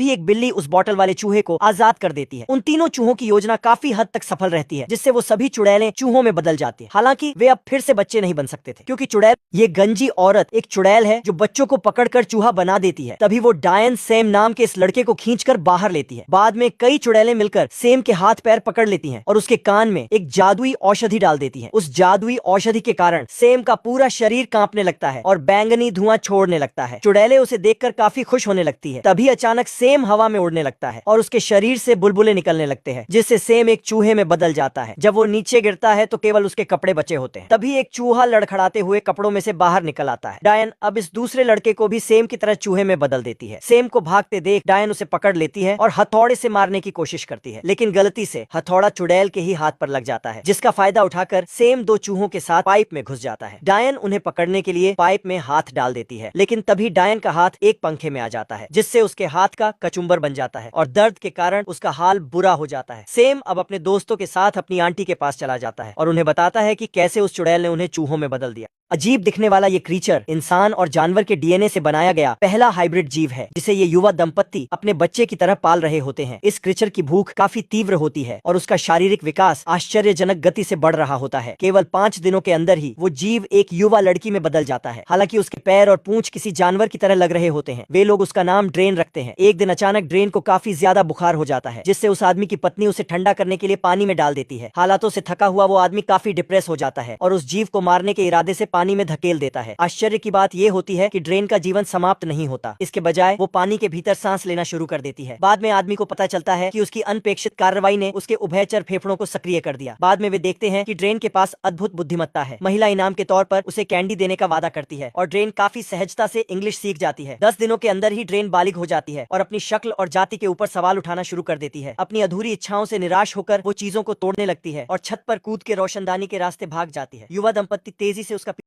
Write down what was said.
तभी एक बिल्ली उस बॉटल वाले चूहे को आजाद कर देती है। उन तीनों चूहों की योजना काफी हद तक सफल रहती है, जिससे वो सभी चुड़ैलें चूहों में बदल जाती है। हालांकि वे अब फिर से बच्चे नहीं बन सकते थे, क्योंकि चुड़ैल ये गंजी औरत एक चुड़ैल है जो बच्चों को पकड़कर चूहा बना देती है। तभी वो डायन सेम नाम के इस लड़के को खींचकर बाहर लेती है। बाद में कई चुड़ैलें मिलकर सेम के हाथ पैर पकड़ लेती हैं और उसके कान में एक जादुई औषधि डाल देती हैं। उस जादुई औषधि के कारण सेम का पूरा शरीर कांपने लगता है और बैंगनी धुआं छोड़ने लगता है। चुड़ैलें उसे देखकर काफी खुश होने लगती है। तभी अचानक सेम हवा में उड़ने लगता है और उसके शरीर से बुलबुले निकलने लगते हैं, जिससे सेम एक चूहे में बदल जाता है। जब वो नीचे गिरता है तो केवल उसके कपड़े बचे होते हैं। तभी एक चूहा लड़खड़ाते हुए कपड़ों में से बाहर निकल आता है। डायन अब इस दूसरे लड़के को भी सेम की तरह चूहे में बदल देती है। सेम को भागते देख डायन उसे पकड़ लेती है और हथौड़े से मारने की कोशिश करती है, लेकिन गलती से हथौड़ा चुड़ैल के ही हाथ पर लग जाता है, जिसका फायदा उठाकर सेम दो चूहों के साथ पाइप में घुस जाता है। डायन उन्हें पकड़ने के लिए पाइप में हाथ डाल देती है, लेकिन तभी डायन का हाथ एक पंखे में आ जाता है, जिससे उसके हाथ का कचुम्बर बन जाता है और दर्द के कारण उसका हाल बुरा हो जाता है। सेम अब अपने दोस्तों के साथ अपनी आंटी के पास चला जाता है और उन्हें बताता है कि कैसे उस चुड़ैल ने उन्हें चूहों में बदल दिया। अजीब दिखने वाला ये क्रीचर इंसान और जानवर के डीएनए से बनाया गया पहला हाइब्रिड जीव है, जिसे ये युवा दंपत्ति अपने बच्चे की तरह पाल रहे होते हैं। इस क्रीचर की भूख काफी तीव्र होती है और उसका शारीरिक विकास आश्चर्यजनक गति से बढ़ रहा होता है। केवल 5 दिनों के अंदर ही वो जीव एक युवा लड़की में बदल जाता है। हालांकि उसके पैर और पूंछ किसी जानवर की तरह लग रहे होते हैं। वे लोग उसका नाम ड्रेन रखते हैं। एक दिन अचानक ड्रेन को काफी ज्यादा बुखार हो जाता है, जिससे उस आदमी की पत्नी उसे ठंडा करने के लिए पानी में डाल देती है। हालातों से थका हुआ वो आदमी काफी डिप्रेस हो जाता है और उस जीव को मारने के इरादे से पानी में धकेल देता है। आश्चर्य की बात यह होती है कि ड्रेन का जीवन समाप्त नहीं होता। इसके बजाय वो पानी के भीतर सांस लेना शुरू कर देती है। बाद में आदमी को पता चलता है कि उसकी अनपेक्षित कार्रवाई ने उसके उभयचर फेफड़ों को सक्रिय कर दिया। बाद में वे देखते हैं कि ड्रेन के पास अद्भुत बुद्धिमत्ता है। महिला इनाम के तौर पर उसे कैंडी देने का वादा करती है और ड्रेन काफी सहजता से इंग्लिश सीख जाती है। 10 दिनों के अंदर ही ड्रेन बालिग हो जाती है और अपनी शक्ल और जाति के ऊपर सवाल उठाना शुरू कर देती है। अपनी अधूरी इच्छाओं से निराश होकर वो चीजों को तोड़ने लगती है और छत पर कूद के रोशनदानी के रास्ते भाग जाती है। युवा दंपत्ति तेजी से उसका